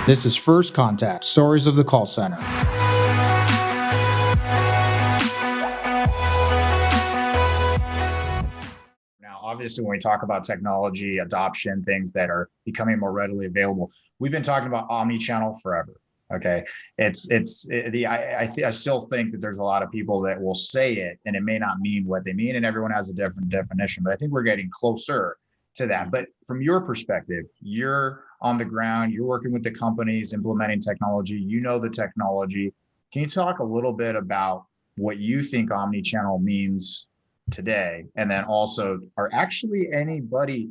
This is First Contact, Stories of the Call Center. Now, obviously, when we talk about technology adoption, things that are becoming more readily available, we've been talking about omnichannel forever. Okay, I still think that there's a lot of people that will say it, and it may not mean what they mean, and everyone has a different definition. But I think we're getting closer to that. But from your perspective, you're on the ground, you're working with the companies implementing technology, you know the technology. Can you talk a little bit about what you think omnichannel means today? And then also, are actually anybody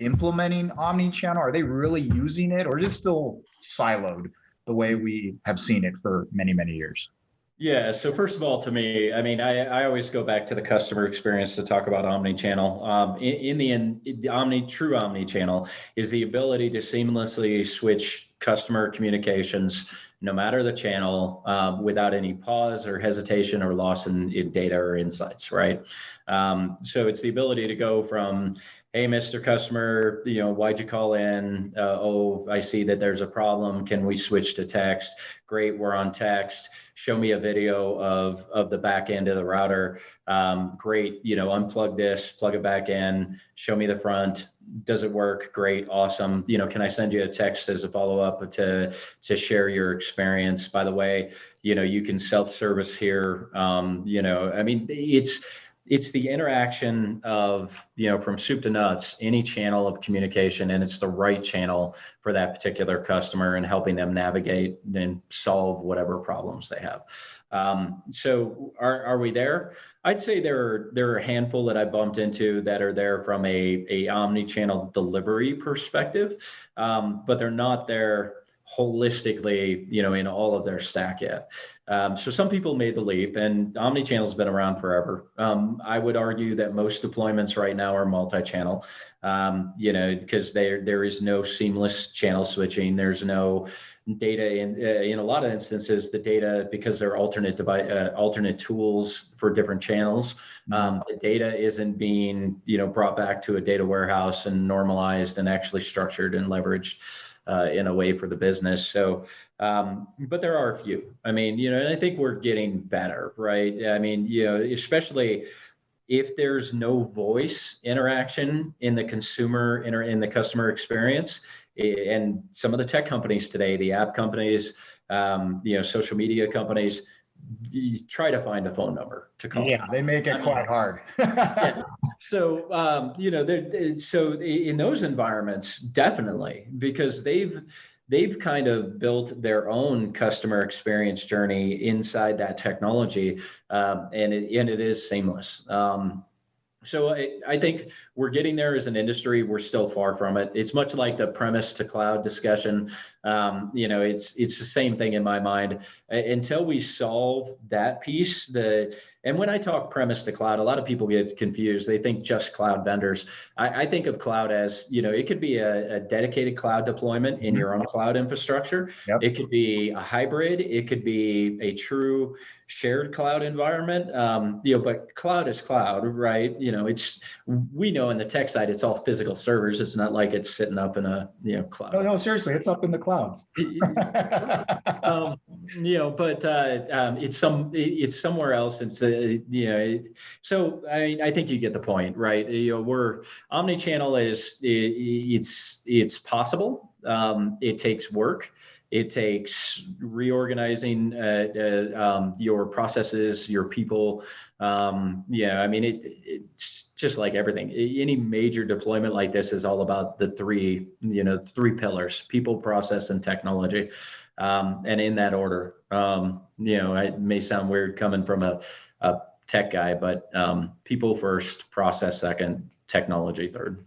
implementing omnichannel? Are they really using it, or is it still siloed the way we have seen it for many, many years? Yeah. So first of all, to me, I mean, I always go back to the customer experience to talk about omni-channel. In the end, true omni-channel is the ability to seamlessly switch customer communications, no matter the channel, without any pause or hesitation or loss in data or insights, right? So it's the ability to go from, hey, Mr. Customer, why'd you call in? Oh, I see that there's a problem. Can we switch to text? Great, we're on text. Show me a video of the back end of the router. Great, unplug this, plug it back in, show me the front. Does it work? Great, awesome. Can I send you a text as a follow-up to share your experience? By the way, you can self-service here. I mean, it's the interaction of, from soup to nuts, any channel of communication, and it's the right channel for that particular customer and helping them navigate and solve whatever problems they have. So are we there? I'd say there are a handful that I bumped into that are there from a omni-channel delivery perspective, but they're not there holistically, in all of their stack yet. So some people made the leap, and omnichannel has been around forever. I would argue that most deployments right now are multi-channel, because there is no seamless channel switching. There's no data in a lot of instances, the data, because they're alternate tools for different channels. The data isn't being, brought back to a data warehouse and normalized and actually structured and leveraged in a way for the business. So, but there are a few. I mean, and I think we're getting better, right? I mean, especially if there's no voice interaction in the in the customer experience, and some of the tech companies today, the app companies, social media companies, you try to find a phone number to call. Yeah, they make it quite hard. Yeah. So, so in those environments, definitely, because they've kind of built their own customer experience journey inside that technology, and it is seamless. So I think we're getting there as an industry. We're still far from it. It's much like the premise to cloud discussion. It's the same thing in my mind. Until we solve that piece, and when I talk premise to cloud, a lot of people get confused. They think just cloud vendors. I think of cloud as, it could be a dedicated cloud deployment in your own cloud infrastructure. Yep. It could be a hybrid. It could be a true shared cloud environment. But cloud is cloud, right? We know in the tech side, it's all physical servers. It's not like it's sitting up in a cloud. No, seriously, it's up in the clouds. But it's somewhere else. So I think you get the point, right? We're omni-channel it's possible. It takes work. It takes reorganizing your processes, your people. It's just like everything. Any major deployment like this is all about the three pillars: people, process, and technology. And in that order. It may sound weird coming from a tech guy, but people first, process second, technology third.